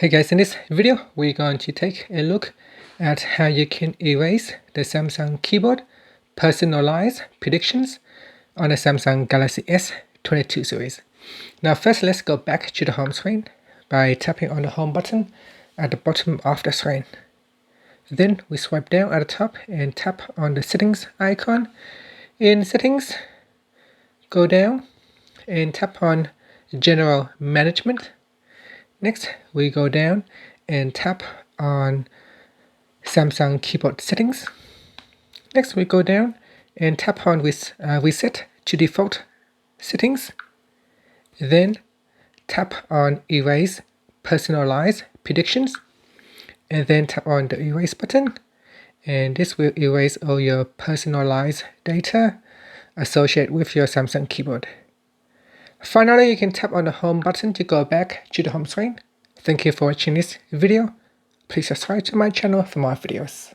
Hey guys, in this video we're going to take a look at how you can erase the Samsung keyboard personalized predictions on the Samsung Galaxy S22 series. Now first let's go back to the home screen by tapping on the home button at the bottom of the screen. Then we swipe down at the top and tap on the settings icon. In settings, go down and tap on general management. Next, we go down and tap on Samsung keyboard settings. Next, we go down and tap on reset to default settings. Then tap on erase personalized predictions. And then tap on the erase button. And this will erase all your personalized data associated with your Samsung keyboard. Finally, you can tap on the home button to go back to the home screen. Thank you for watching this video. Please subscribe to my channel for more videos.